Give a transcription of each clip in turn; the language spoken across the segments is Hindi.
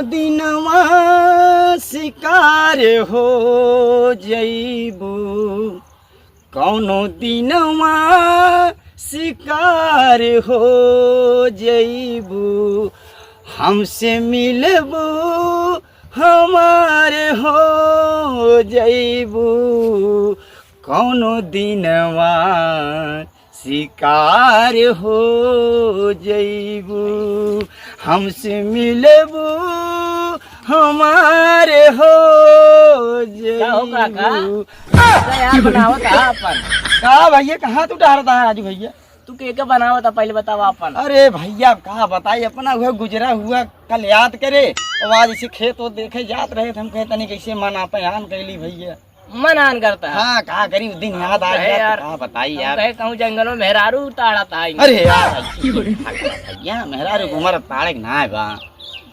दिनवा शिकार हो जईबू, कौनो दिनवा शिकार हो जईबू, हमसे मिलबू हमारे हो जईबू, कौनो दिनवा शिकार हो जईबू, हमसे मिलबू हमारे हो जईबू। का भैया कहाँ तू डरता है आज भैया? तू के बनावा था पहले बतावा अपन। अरे भैया कहा बताई, अपना हुआ गुजरा हुआ कल याद करे और आज इसे खेत वो देखे जात रहे थे, हम कहते नहीं कैसे मना पहन कैली भैया। मनान करता है? हाँ कहा करी उस दिन याद आ गया यार। कहा बताई यार, कहूँ जंगलों में मेहरारू ताड़ा था। अरे यार भैया मेहरारू घूमर ताड़े ना है बा।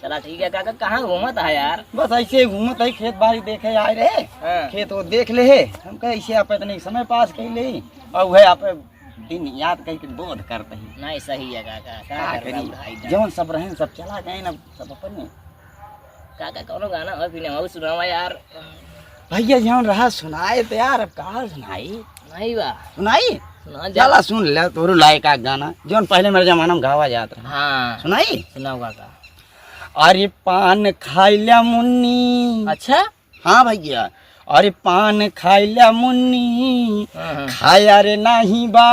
चला ठीक है काका, कहाँ घूमत है यार? बस ऐसे घूमत है, खेत बाड़ी देखे आए रहे। खेत वो देख ले है, हम कहे ऐसे आप इतने समय पास कर ले और वह आप दिन याद करके बोध करते हैं। नहीं सही है काका, क्या करी जवन सब रहे सब चला गए ना सब अपन। काका कौनो गाना और भी नहीं सुनावा यार। भैया जवन रहा सुनाए तो यार, अब कहा सुनाई? नहीं बा सुनाई सुना चला सुन ले तोरू लायक का गाना जवन पहले मेरे जमाना में गावा जाता रहा। हाँ सुनाई? सुनाओ काका। अरे पान खाइला मुन्नी। अच्छा हाँ भैया, अरे पान खाइला मुन्नी खाया रे नहीं बा,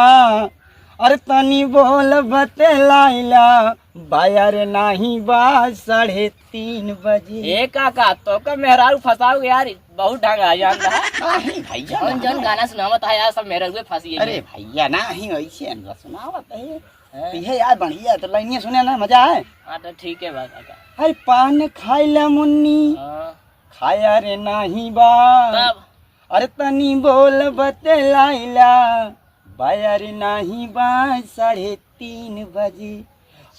अरे तनी बोल बतलाइला बाया रे नहीं बा 3:30 बजे। ए काका तो का मेहरारू फसाओगे यार, बहुत ढंग आ जाता है। नहीं भैया जौन जौन गाना सुनावत है यार सब मेहरारू फंसी। अरे भैया नहीं ऐसे न सुनावत है ये यार बढ़िया तो लाइनिया सुने ना मजा है। हाँ तो ठीक है बा काका। अरे पान खाइला मुन्नी खाया रे नहीं बा, तब अरे तनी बोल बतलाइला बाया रे नहीं बा 3:30 बजे।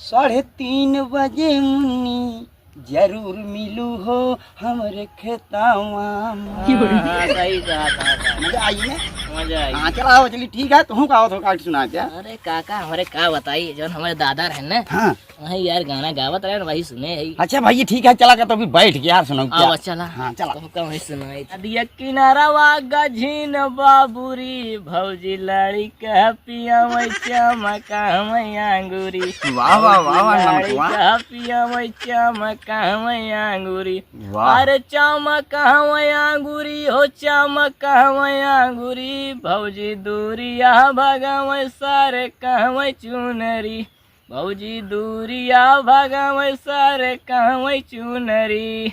3:30 बजे मुन्नी जरूर मिलू हो हमरे खेतावा में। सही कहा काका, मजा आई है? मजा आई। हाँ चला आओ चलिए ठीक है, तुम कहो तो काट सुना क्या? अरे काका हमारे का बताई, जो हमारे दादा रहे ना हाँ वही यार गाना गावत रहे ना वही सुने है। अच्छा भैया ठीक है चला का तो अभी बैठ गया सुनाओ क्या? आओ चला। हाँ चला। तो वही सुनाई दिया किनारा वागा झीन बाबूरी, भौजी लड़ी कह पिया मैं चमका मैं अंगूरी। वाह वाह वाह वाह लड़ी नमकुआ। कह पिया मैं चमका मैं अंगूरी। वाह अरे चमका मैं अंगूरी हो चमका मैं अंगूरी, भौजी दूरिया भगा मैं सारे कहवे चुनरी, भौजी दूरिया भगा मैं सारे कहवे चुनरी।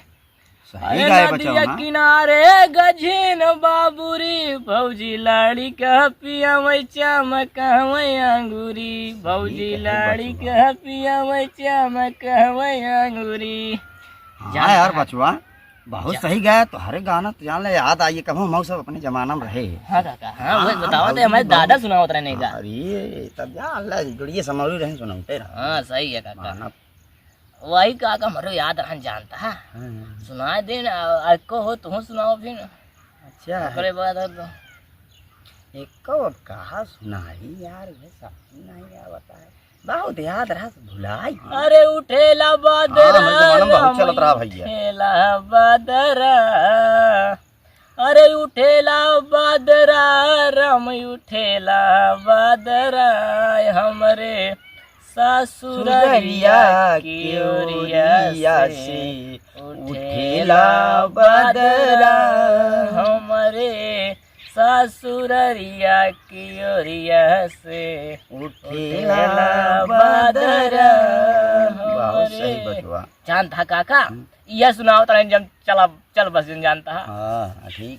सही गाए बच्चा। नदिया किनारे गझीन बाबूरी, भौजी लाड़ी कह पिया मैं चमका मैं अंगूरी, भौजी लाड़ी कह पिया मैं चमका मैं अंगूरी। हाँ यार बचवा बहुत सही गाया तो हर गाना तो जान ले याद आई कब हम सब अपने जमाना में रहे। हाँ काका हाँ वही बताओ थे, हमारे दादा सुनावत रहने का। अरे तब जान ले गुड़िए समौरी रहे सुनाते रहा। हाँ सही है काका, गाना। वही काका मरो याद रहन जानता है। सुना दे ना को हो तुम सुनाओ फिर। अच्छा करे बाद तो एक कहा सुनाई यार वे सब नहीं आवता है, बहुत याद रहा भुलाई। अरे उठेला बादरा बहुत चलत रहा भैया। उठेला बादरा, अरे उठेला बादरा राम उठेला बादरा, हमरे ससुररिया की ओरिया से उठेला बादरा, हमरे ससुररिया की ओरिया से उठेला बादरा। बहुत सही बचवा। जानता काका यह सुनाओ तो चला चल बस जानता है। हाँ ठीक है।